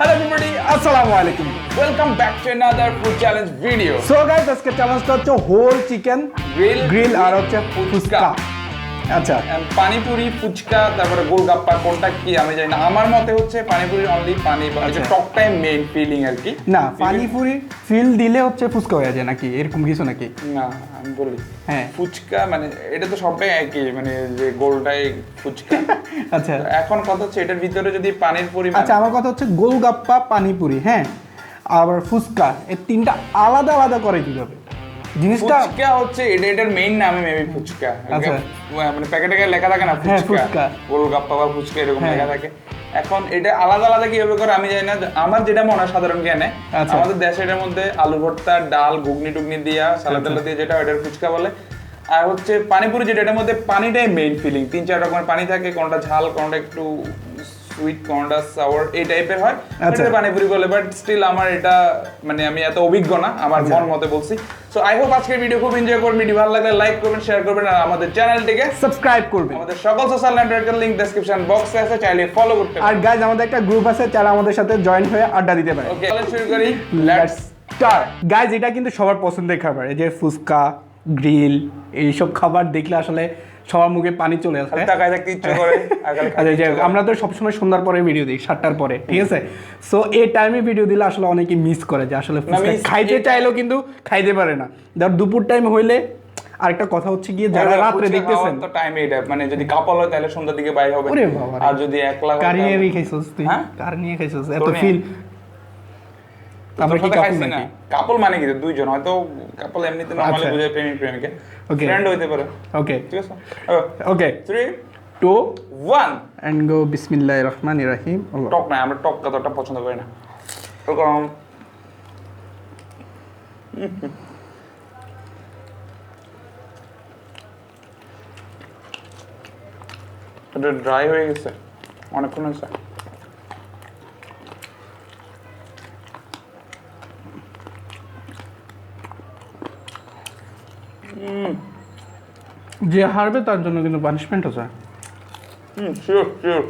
Hello everybody, assalamu alaikum. Welcome back to another food challenge video. So guys আজকে চ্যালেঞ্জটা হচ্ছে whole chicken grill আর হচ্ছে ফুচকা। আচ্ছা পানিপুরি ফুচকা তারপরে গোলগাপ্পা কোনটা কি আমি জানি না। আমার মতে হচ্ছে পানিপুরি অনলি পানি বা যে টক টাইম মেইন ফিলিং আর কি। না পানিপুরি ফিল দিলে হচ্ছে ফুচকা হয়ে যায় নাকি এরকম কিছু নাকি? না আমি বলি হ্যাঁ ফুচকা মানে এটা তো সবটাই একই মানে যে গোলটাই ফুচকা। আচ্ছা এখন কথা হচ্ছে এটার ভিতরে যদি পানির পরিমাণ আচ্ছা আমার কথা হচ্ছে গোলগাপ্পা পানিপুরি হ্যাঁ আবার ফুচকা এই তিনটা আলাদা আলাদা করে কিভাবে জিনিসটা? ফুচকা হচ্ছে এটার মেইন নামে মেবি ফুচকা। আচ্ছা। মানে প্যাকেটে লেখা থাকে না হ্যাঁ, ফুচকা ফুচকা। গোলগাপ্পা বা ফুচকা এরকম হ্যাঁ। লেখা থাকে। এখন এটা আলাদা আলাদা কিভাবে করে আমি জানি না। আমার যেটা মনে হয় সাধারণ জ্ঞানে আচ্ছা। আমাদের দেশে এটার মধ্যে আলু ভর্তা ডাল ঘুগনি টুগনি দিয়া সালাদ টালাদ দিয়ে যেটা এটার ফুচকা বলে। আর হচ্ছে পানিপুরি যেটা এটার মধ্যে পানিটাই মেইন ফিলিং। 3-4 রকমের পানি থাকে, কোনটা ঝাল কোনটা একটু সুইট কোনটা সাওয়ার এই টাইপের হয়। আচ্ছা। এটা পানিপুরি বলে, বাট স্টিল আমার এটা মানে আমি এত অভিজ্ঞ না, আমার মন মতে বলছি। সো আই হোপ আজকের ভিডিও খুব এনজয় করবেন। ভিডিও ভালো লাগলে লাইক করবেন, শেয়ার করবেন আর আমাদের চ্যানেলটিকে সাবস্ক্রাইব করবেন। আমাদের সকল সোশ্যাল নেটওয়ার্কের লিংক ডেসক্রিপশন বক্সে আছে, চাইলে ফলো করতে আর পারেন। গাইজ আমাদের একটা গ্রুপ আছে যারা আমাদের সাথে জয়েন হয়ে আড্ডা দিতে পারে। ওকে তাহলে শুরু করি, লেটস স্টার্ট। গাইজ এটা কিন্তু সবার পছন্দের খাবার, এই যে ফুচকা গ্রিল এইসব খাবার দেখলে আসলে সবার মুখে পানি চলে আসে। তাকায় থাকতে ইচ্ছে করে আচ্ছা যে আমরা তো সবসময় সন্ধ্যার পরে ভিডিও দিই 7টার পরে, ঠিক আছে? সো এই টাইমে ভিডিও দিলে আসলে অনেকে মিস করে যে আসলে ফুচকা খাইতে চাইলেও কিন্তু খাইতে পারে না। ধর দুপুর টাইম হইলে আরেকটা কথা হচ্ছে গিয়ে যারা রাত্রে দেখতেছেন তো টাইম এটা মানে যদি কাপল হয় তাহলে সন্ধ্যার দিকে বাইরে হবে। ওরে বাবা রে। আর যদি একলা হয় কারি নিয়ে তাহলে- খাইছস তুই? হ্যাঁ? কারি নিয়ে খাইছস এত তোর নিয়ে। ফিল? আমরা তোর কি সাথে কাপল খাইছি না। নাকি? কাপল মানে কি দুইজন, হয়তো কাপল এমনিতে নরমালি আচ্ছা। বুঝায় প্রেমিক প্রেমিকা, Okay. ফ্রেন্ড হইতে পারে, ওকে ঠিক আছে? ওকে 3 2 1 এন্ড গো বিসমিল্লাহির রহমানির রহিম। আল্লাহ টক না, আমরা টক কতটা পছন্দ করি না। ওরকম এটা ড্রাই হয়ে গেছে অনেকক্ষণ হয়েছে। যে হারবে তার জন্য কিন্তু পানিশমেন্ট আছে। Sure sure.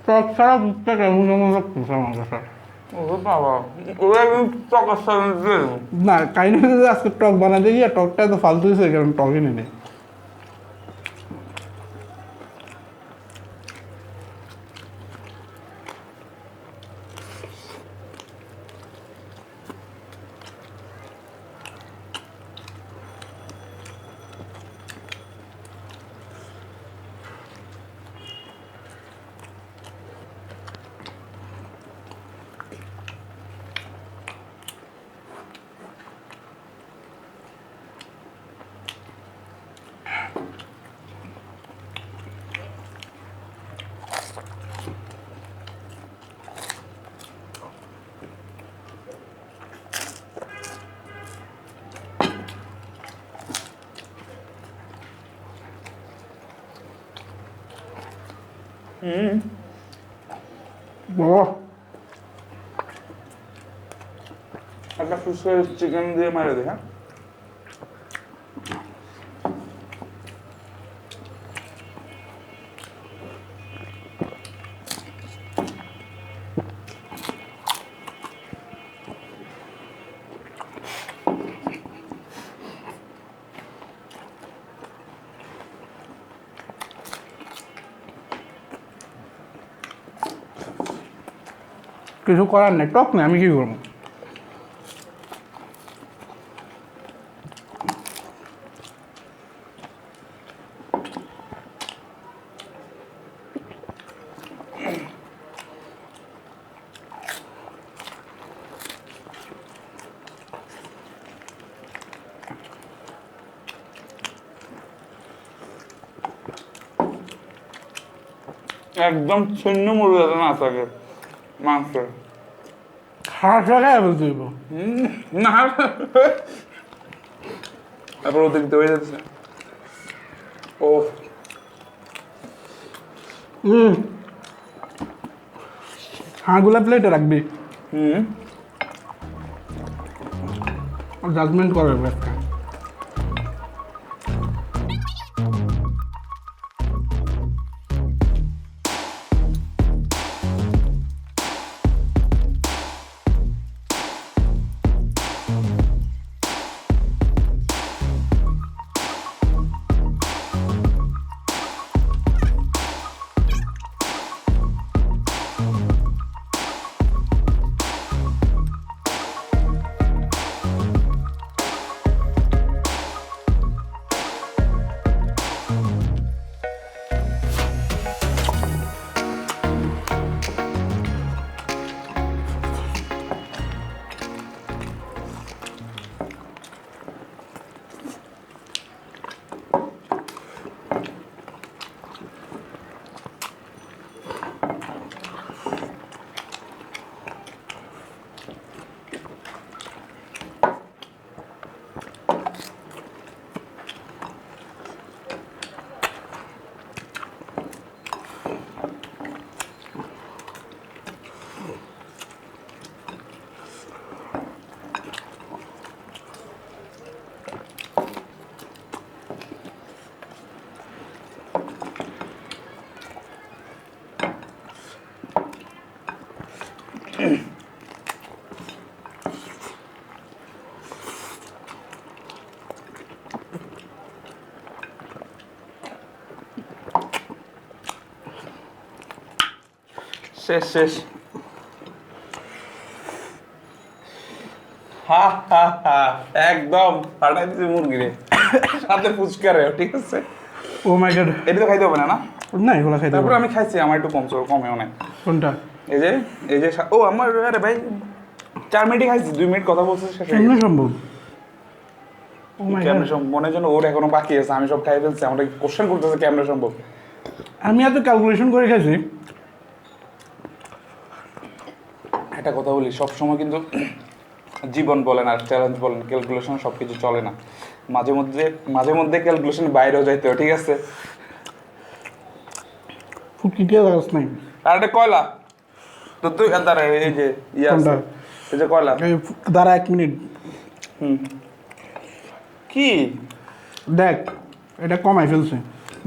টক ছাড়া বুঝতে কেমন কেমন লাগতেছে আমার কাছে। ওরে বাবা, ওরা কিন্তু টকের সাথে দিয়ে দেবো। না কাইন্ড আজকে টক বানাতে গিয়ে টকটা তো ফালতু হয়েছে কারণ টকই নেই। বাবা একটা ফুসকে চিকেন দিয়ে মারে দে, হ্যাঁ? কিছু করার নেই, টক নেই, আমি কি করবো? একদম ছিন্ন মুড়ি যাতে না থাকে মাংস। খারাপ লাগায় বলতে হইব। না তারপর অতিরিক্ত হয়ে যাচ্ছে। ও হাঁগুলা প্লেটে রাখবি, হুম জাজমেন্ট করবে একটা। শেষ শেষ। হা হা হা, একদম ফাটাই দিছে মুরগিরে, সাথে ফুচকা রে, ঠিক আছে। ও মাই গড, এটা তো খাইতে হবে না না? না এগুলো খাইতে তারপর হবে। আমি খাইছি, আমার একটু কমছে, কমেও নাই। কোনটা? এই যে ও আমার, আরে ভাই 4 মিনিটে খাইছি, 2 মিনিট কথা বলছিস শেষ হয়ে কেমনে গেছে। সম্ভব? ও মাই গড, কেমনে সম্ভব? মনে জন্য ওর এখনো বাকি আছে, আমি সব খাই ফেলছি, আমরা কোশ্চেন করতেছে কেমনে সম্ভব। আমি এত ক্যালকুলেশন করে খাইছি। একটা কথা বলি, সবসময় কিন্তু জীবন বলেন আর চ্যালেঞ্জ বলেন, ক্যালকুলেশন সব কিছু চলে না, মাঝে মধ্যে ক্যালকুলেশন বাইরেও যাইতে হয়, ঠিক আছে। ফুটকি কে লাগাস নাই? আর একটা কয়লা তো তুই দাঁড়া, এই যে ইয়ে আছে, কোনটা? এই যে কয়লা। এই দাঁড়া 1 মিনিট, কি দেখ এটা কমাই ফেলছে।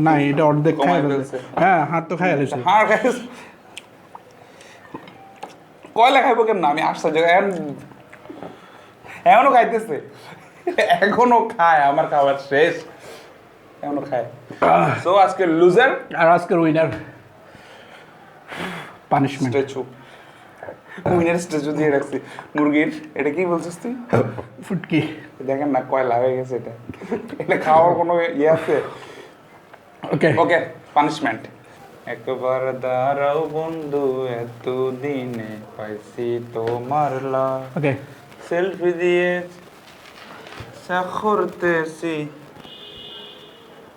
না এটা অর্ধেক খাই কমাই ফেলছে। ফেলছে। হ্যাঁ হাত তো খাই ফেলছে। হ্যাঁ খাইছিস? কয়লা খাইবো কেন? আমি আশ্চর্য, এখনো খাইতেছে, এখনো খায়, আমার খাবার শেষ, এখনো খায়। তো আজকে লুজার আর আজকের winner punishment. Statue, winner statue দিয়ে রাখছি মুরগির। এটা কি বলছিস তুই? ফুটকি। দেখেন না কয়লা হয়ে গেছে, এটা এটা খাওয়ার কোনো ইয়ে আছে? ওকে ওকে, পানিশমেন্ট। একবার দাঁড়াও বন্ধু, এত দিনে পাইছি তোমার লাভ, ওকে সেলফি দিয়ে করতেছি,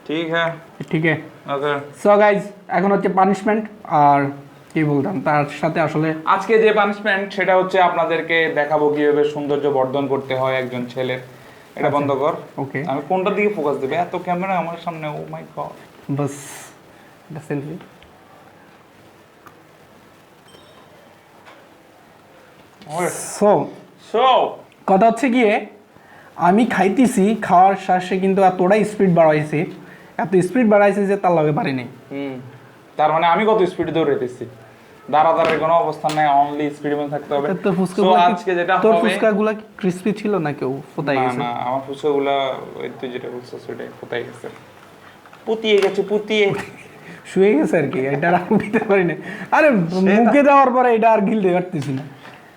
ঠিক হ্যাঁ? ঠিক আছে। ওকে, সো গাইজ এখন হচ্ছে পানিশমেন্ট। আর কি বলতাম তার সাথে আসলে আজকে যে পানিশমেন্ট সেটা হচ্ছে আপনাদেরকে দেখাবো কিভাবে সৌন্দর্য বর্ধন করতে হয় একজন ছেলের। এটা বন্ধ কর। ওকে আমি কোনটার দিকে ফোকাস দেবে? এত ক্যামেরা আমার সামনে, ও মাই গড। বাস এটা সেলফি। সো সো কথা হচ্ছে গিয়ে আমি খাইতেছি, খাওয়ার শ্বাসে কিন্তু এতটাই স্পিড বাড়াইছি, এত স্পিড বাড়াইছি যে তার লগে পারি নাই। তার মানে আমি কত স্পিডে দৌড়াইতেছি? দাঁড়াদাঁড়ের কোনো অবস্থান নাই, অনলি স্পিডে মধ্যে থাকতে হবে। তোর ফুচকা So, আজকে যেটা তোর হবে, ফুচকা গুলা ক্রিস্পি ছিল না কেউ ফোটাই না গেছে? না, আমার ফুচকাগুলা ওই তুই যেটা বলছিস সেটাই কোথায় গেছে, পুতিয়ে গেছে, পুতিয়ে। শুয়ে গেছে আর কি, এটা আর দিতে পারি না। আরে মুখে দেওয়ার পরে এটা আর গিলতে পারতেছি না,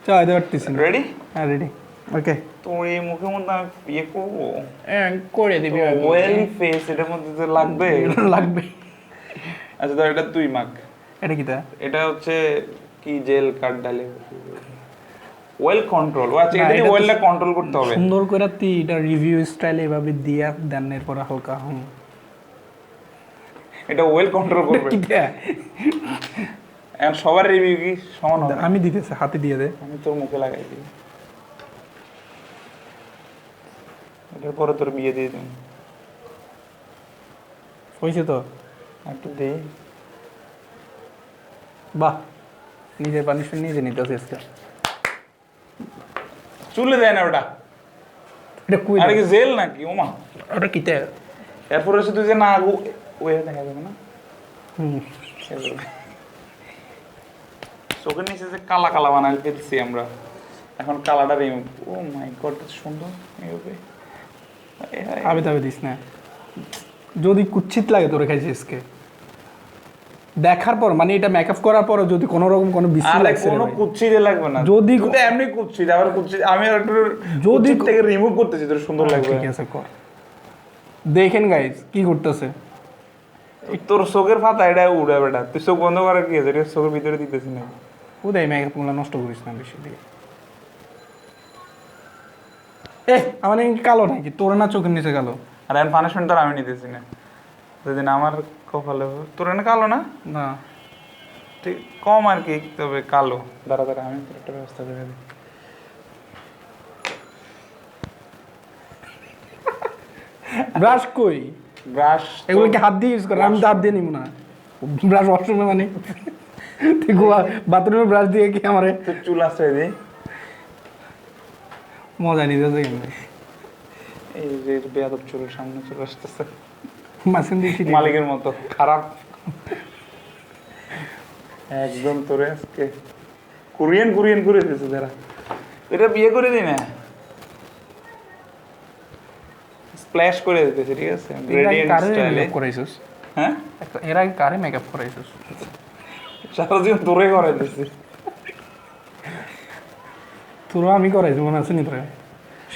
চাইতে পারতেছি না। রেডি? হ্যাঁ রেডি। ওকে তোর এই মুখের মধ্যে আমি ইয়ে করবো, করে দিবি। ওয়েলি ফেস এটার মধ্যে তো লাগবে। লাগবে। আচ্ছা ধর এটা তুই মাখ। এটা কি তা? এটা হচ্ছে কি জেল কাট ডালে ওয়েল কন্ট্রোল। আচ্ছা না, এটা এটা তো ওয়েলটা কন্ট্রোল করতে হবে। সুন্দর করে তুই এটা রিভিউ স্টাইলে এভাবে দিয়া দেন, এরপর হালকা এটা ওয়েল কন্ট্রোল করবে। কি তা? এখন সবার রিভিউ কি সমান হবে? আমি দিতেছি, হাতে দিয়ে দে। আমি তোর মুখে লাগাই দিই, এটার পরে তোর বিয়ে দিয়ে দিন। হয়েছে তো? একটু দে। বাহ, নিজের পানিশমেন্ট নিজে নিতে হচ্ছে আজকে। চুলে দেয় না ওটা, এটা কুই আরে কি জেল নাকি? ওমা, ওটা কি তা? এরপর হচ্ছে তুই যে না ওয়ে দেখা যাবে না, চোখের নিচে যে কালা কালা বানাই ফেলছি আমরা, এখন কালাটা রিমুভ। ও মাই গড, সুন্দর এইভাবে। আবে তবে দিস না, যদি কুচ্ছিত লাগে তোরে খাইছিস আজকে দেখার পর, মানে এটা মেকআপ করার পর যদি কোনো রকম কোনো বিশ্রী আরে লাগছে কোনো কুচ্ছিতে লাগবে না, যদি তুই তো এমনি কুচ্ছি, আবার কুচ্ছি আমি একটু যদি যদি থেকে রিমুভ করতেছি, তোর সুন্দর লাগবে। ঠিক আছে কর। দেখেন গাইস কি করতেছে, তোর চোখের পাতা এটা উড়ে বেটা, তুই চোখ বন্ধ করার কি আছে? এটা চোখের ভিতরে দিতেছি না। উদয় মেকআপ গুলো নষ্ট করিস না বেশি দিকে। আমার নাকি কালো নাকি? তোর না চোখের নিচে কালো? আর এখন পানিশমেন্ট তো আর আমি নিতেছি না, যেদিন আমার কপালে তোর এনে কালো না, না ঠিক কম আর কি, তবে কালো। দাঁড়া দাঁড়া, আমি তোর একটা ব্যবস্থা করে দিই। ব্রাশ কই? ব্রাশ এগুলো কি হাত দিয়ে ইউজ করে? আমি তো হাত দিয়ে নিব না। ব্রাশ ওয়াশরুমে মানে তুই বাথরুমে ব্রাশ দিয়ে কি আমারে তোর চুল আশ্রয় দিই। মজা নিতেছে কিন্তু এই যে বেয়াদব চুলের সামনে চলে আসতেছে, মাসিন দেখি মালিকের মতো খারাপ একদম। তোরে আজকে কোরিয়ান কোরিয়ান করে দিয়েছে যারা, এটা বিয়ে করে দিই না, স্প্ল্যাশ করে দিতেছে, ঠিক আছে? রেডিয়েন্ট স্টাইলে। করাইছিস? হ্যাঁ, এর আগে কারে মেকআপ করাইছিস? সারা জীবন তোরে করে দিছি। তোরা আমি করাইছি মনে আছে নি তোরা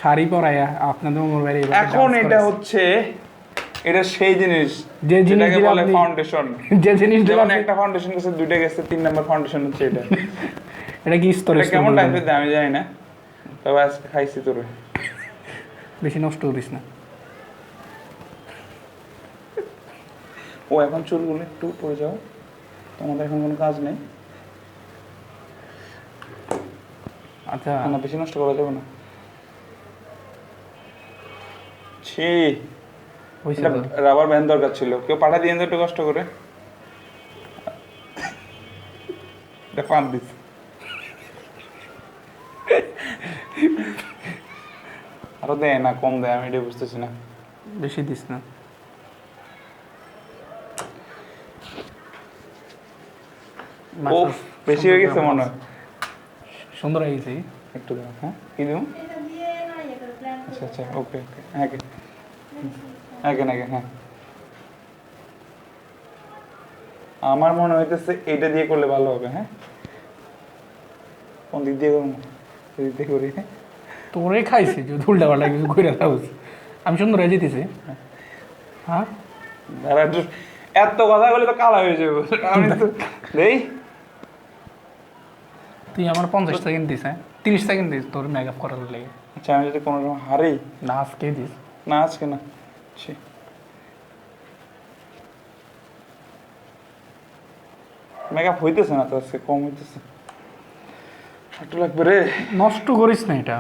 শাড়ি পরাইয়া আপনাদের মোর বাড়ি এখন এটা হচ্ছে এটা সেই জিনিস যে জিনিস যেটাকে দিয়ে বলে আপনি- ফাউন্ডেশন। যে জিনিস যেমন দিলাম একটা ফাউন্ডেশন গেছে, দুইটা গেছে, 3 নাম্বার ফাউন্ডেশন হচ্ছে এটা। এটা কি স্তরে এটা কেমন টাইপের দেয় আমি জানি না, তবে আজকে খাইছি তোরে। বেশি নষ্ট করিস না। ও এখন চুলগুলো একটু পড়ে যাও, তোমাদের এখন কোনো কাজ নেই। আচ্ছা না বেশি নষ্ট করা যাবে না। ছি, হইছে এটা তো। রাবার ব্যান্ড দরকার ছিল, কেউ পাঠা দিয়ে একটু কষ্ট করে। এটা পান দিস। আরো দেয় না কম দেয়, আমি এটা বুঝতেছি না। বেশি দিস না। ও বেশি হয়ে গেছে মনে হয়। সুন্দর হয়ে গেছে। একটু দাও, হ্যাঁ কি দেবো? আচ্ছা আচ্ছা, ওকে ওকে, হ্যাঁ হ্যাঁ। আমার মনে হইতেছে এইটা দিয়ে করলে ভালো হবে। হ্যাঁ, কোন দিক দিয়ে করবো? এদিক দিয়ে করি। তোরে খাইছি যে উল্টা পাল্টা কিছু করে খাওয়াস। আমি সুন্দর হয়ে যেতেছি। হ্যাঁ দাঁড়া একটু, এত কথা বলে তো কালা হয়ে যাবো আমি তো। দেই, তুই আমার 50 সেকেন্ড দিস, হ্যাঁ 30 সেকেন্ড দিস তোর মেকআপ করার লেগে। আচ্ছা আমি যদি কোনো রকম হারি, না আজকে দিস। না আজকে না, ছি। মেকআপ হইতেছে না তো আজকে, কম হইতেছে, একটু লাগবে রে। নষ্ট করিস না এটা।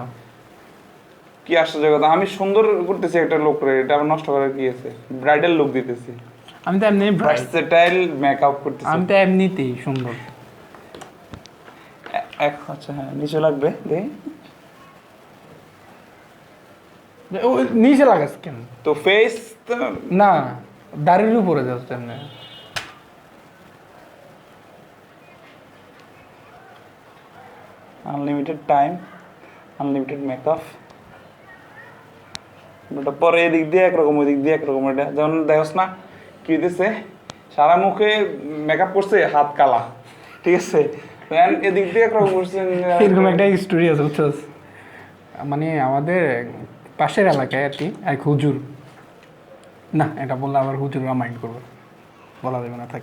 কি আশ্চর্য কথা, আমি সুন্দর করতেছি একটা লোক রে, এটা আবার নষ্ট করার কি আছে? ব্রাইডাল লুক দিতেছি, আমি তো এমনি ভার্সেটাইল মেকআপ করতেছি। আমি তো এমনিতেই সুন্দর। আচ্ছা হ্যাঁ, নিচে লাগবে দেই। ও নিচে লাগাস কেন? তো ফেস তো না দাড়ির উপরে যাচ্ছে এমনি। Unlimited time, unlimited makeup. ওটা পরে এদিক দিয়ে একরকম, ওই দিক দিয়ে একরকম। এটা যেমন দেখোস না কি দিতেছে, সারা মুখে মেকআপ করছে, হাত কালা, ঠিক আছে? এদিক দিয়ে একরকম করছে। এরকম একটা স্টোরি আছে বুঝছস, মানে আমাদের পাশের এলাকায় আর কি এক হুজুর, না এটা বললে আবার হুজুররা মাইন্ড করবে, বলা যাবে না থাক।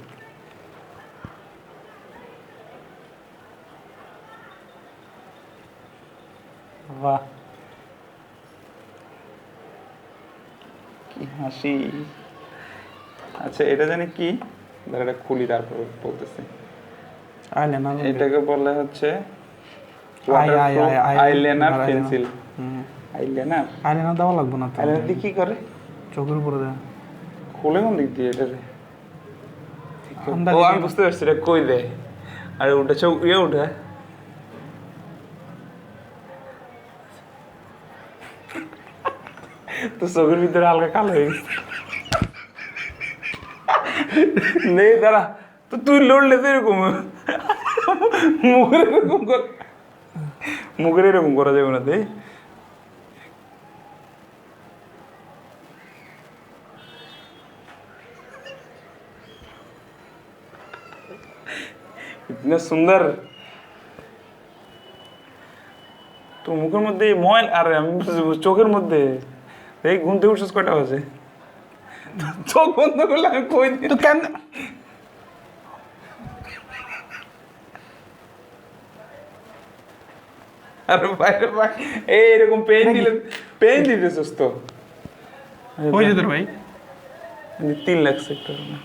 বাহ কি হাসি। আচ্ছা এটা জানি কি, ধর এটা খুলি তারপর বলতেছি। আইলে না এটাকে বলে হচ্ছে eyeliner eyeliner pencil. Eyeliner, eyeliner দেওয়া লাগবে না তো, আইলাইনার দিয়ে কি করে? চোখের উপরে দেয়। খুলে কোন দিক দিয়ে এটা রে? আন্দাজে ও আমি বুঝতে পারছি, এটা কই দেয়। আরে ওটা চোখ ইয়ে ওঠে। তো চোখের ভিতরে হালকা কালো হয়ে গেছে। নেই দাঁড়া, তো তুই লড়লে তো এরকম মুখের এরকম কর, মুখের এরকম করা যাবে না। দেই ইতনা সুন্দর। তো মুখের মধ্যে ময়ল, আর আমি চোখের মধ্যে এই ঘুম থেকে উঠছিস কয়টা বাজে? চোখ বন্ধ করলে আমি কই দিই তো কেন? আরে বাইরে ভাই, এইরকম পেন দিলে, পেন দিতেছিস তো। ওই যে তোর ভাই 3 লাখ সেক্টর না,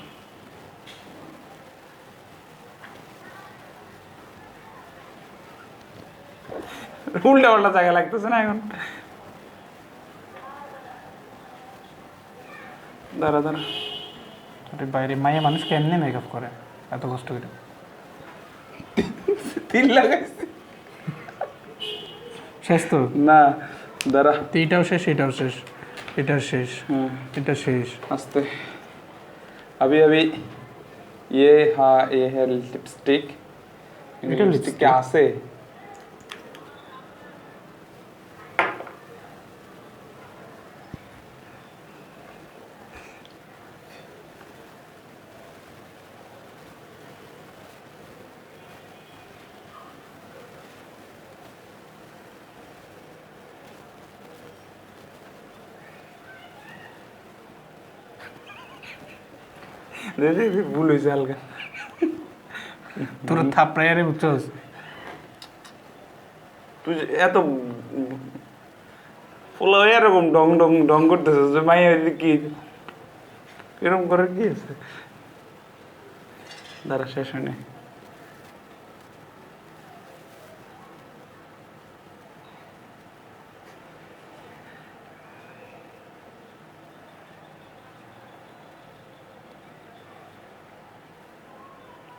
উল্টা পাল্টা জায়গা লাগতেছে না এখন। দাঁড়া দাঁড়া, আরে বাইরে মাইয়া মানুষ কেমনে মেকআপ করে এত কষ্ট করে? 3 লাখ আছে। শেষ তো না দাঁড়া, তো এটাও শেষ, এটাও শেষ, এটাও শেষ, এটা শেষ। आस्ते अभी अभी ये हाँ ये है लिपस्टिक। এটা लिपस्टिक lipstick? क्या से ভুল হয়েছে হালকা। তোর থাপড়াইয়ারে বুঝছস তুই এত ফুলা হয়ে এরকম ডং ডং ডং করতেছিস যে মাইয়া কি এরকম করে কি আছে? দাঁড়া শেষ হয়নি।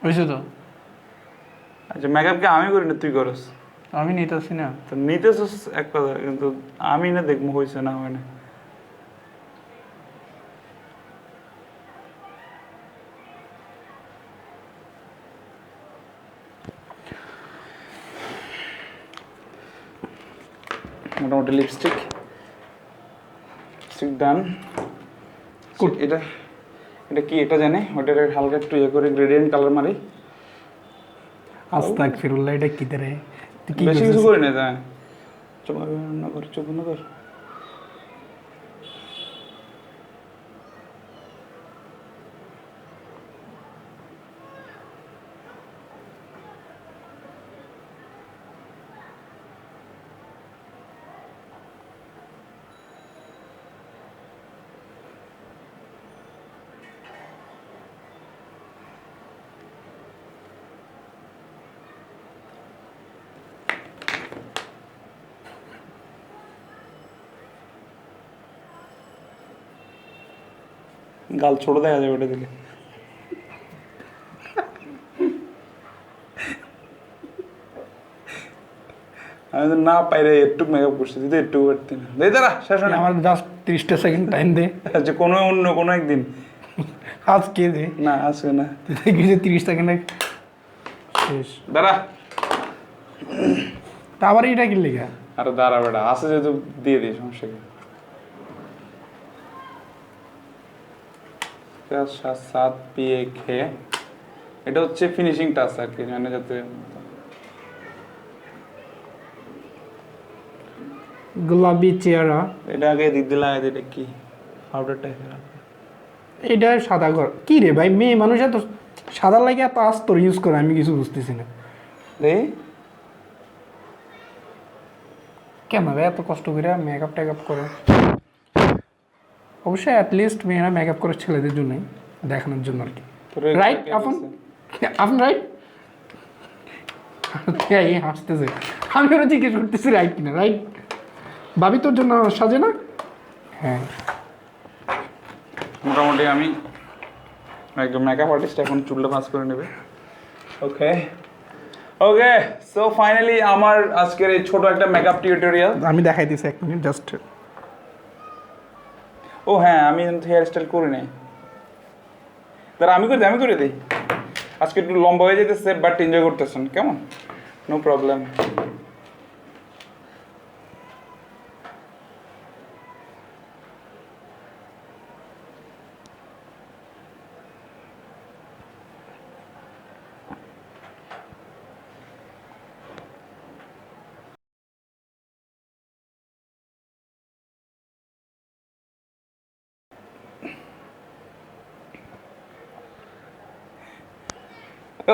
বুঝছো তো আচ্ছা মেকআপকে আমি করি না তুই করস? আমি নিতেছি না। তো নিতেছিস এক কথা, কিন্তু আমি না দেখবো হয়েছে না হয় না। মোটামুটি লিপস্টিক ডান। এটা এটা কি এটা জানে ওটার হালকা একটু ইয়ে করে গ্রেডিয়েন্ট কালার মারি। আস্তাগফিরুল্লাহ, এটা কি রে? তুই কি বেশি কিছু করছিস? করি না জান। চুপ না কর, চুপ না কর। গাল ছোট দেখা যাবে ওটা দিলে। আমি তো না পাইরে একটু মেকআপ করছি, দিদি একটু করতে না দে। দাঁড়া শেষ হয় না। আমার জাস্ট 30টা সেকেন্ড টাইম দে। আচ্ছা কোনো অন্য কোনো একদিন। আজকে দে। না আজকে না। তুই দেখবি যে 30 সেকেন্ডে শেষ। দাঁড়া। তা আবার এটা কি লেখা? আরে দাঁড়া বেটা, আছে যেহেতু দিয়ে দিই, সমস্যা কি। 7 পিএ খেয়ে এটা হচ্ছে ফিনিশিং টাচ আর কি, মানে যাতে গোলাপি চেহারা। এটা আগে দিক দিলে আগে এটা কি পাউডার টাইপের। এটা সাদা ঘর কি রে ভাই? মেয়ে মানুষ এত সাদা লাগে এত আস্তর ইউজ করে, আমি কিছু বুঝতেছি না দেই কেন ভাই এত কষ্ট করে মেকআপ টেকআপ করে। অবশ্যই অ্যাটলিস্ট মেয়েরা মেকআপ করে ছেলেদের জন্যই, দেখানোর জন্য আর কি। রাইট আপন আপন রাইট। এই হাসতেছে, আমি ওরা জিজ্ঞেস করতেছি রাইট কিনা। রাইট ভাবি তোর জন্য সাজে না? হ্যাঁ মোটামুটি আমি একদম মেকআপ আর্টিস্ট, এখন চুলটা ভাঁজ করে নেবে। ওকে ওকে, সো ফাইনালি আমার আজকের এই ছোট একটা মেকআপ টিউটোরিয়াল আমি দেখাই দিছি 1 মিনিট জাস্ট। ও হ্যাঁ, আমি হেয়ার স্টাইল করি নাই। তারা আমি করে দিই। আজকে একটু লম্বা হয়ে যেতেছে, বাট এনজয় করতেছেন, কেমন? No problem.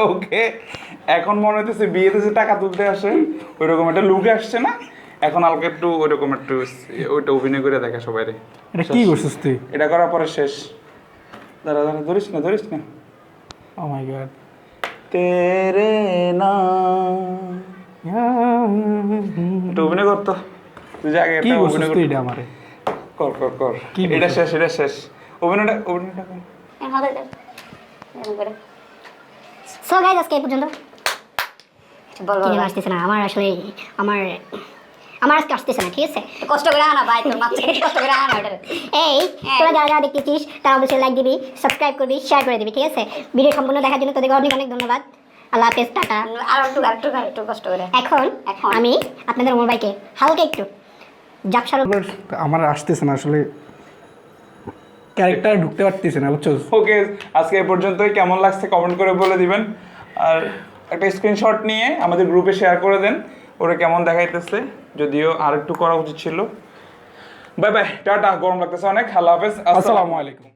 ওকে, এখন মনে হইতেছে বিয়েতে যে টাকা তুলতে আসে ওইরকম একটা লুক আসছে না? এখন হালকা একটু ওইরকম একটু ওইটা অভিনয় করে দেখে সবাই। এটা কি করছিস তুই? এটা করার পরে শেষ। দাঁড়া ধরিস না। ও মাই গড। তেরে নাম একটু অভিনয় করতো তুই যে আগে কি একটা করছিস অভিনয় তুই? করতো। এটা আমারে কর কি এটা বলছিস? শেষ। অভিনয়টা কর। সো গাইস আজকে এই পর্যন্ত। কিনে আসতেছে না আমার, আসলে আমার আজকে আসতেছে না, ঠিক আছে? কষ্ট করে আনা ভাই, তোর মাছ থেকে কষ্ট করে আনা ওটা। এই তোরা যারা যারা দেখতেছিস তারা অবশ্যই লাইক দিবি, সাবস্ক্রাইব করবি, শেয়ার করে দিবি, ঠিক আছে? ভিডিও সম্পূর্ণ দেখার জন্য তোদেরকে অনেক অনেক ধন্যবাদ। আল্লাহ হাফেজ, টাটা। আর একটু কষ্ট করে। এখন আমি আপনাদের ওমর ভাইকে হালকা একটু জাপসার আমার আসতেছে না আসলে, ক্যারেক্টার ঢুকতে পারতেছে না, বুঝছো? ওকে, আজকে এই পর্যন্তই। কেমন লাগছে কমেন্ট করে বলে দিবেন, আর একটা স্ক্রিনশট নিয়ে আমাদের গ্রুপে শেয়ার করে দেন ওরা কেমন দেখাইতেছে, যদিও আর একটু করা উচিত ছিল। Bye bye, tata. গরম লাগতেছে অনেক। আল্লাহ হাফেজ, আসসালামু আলাইকুম।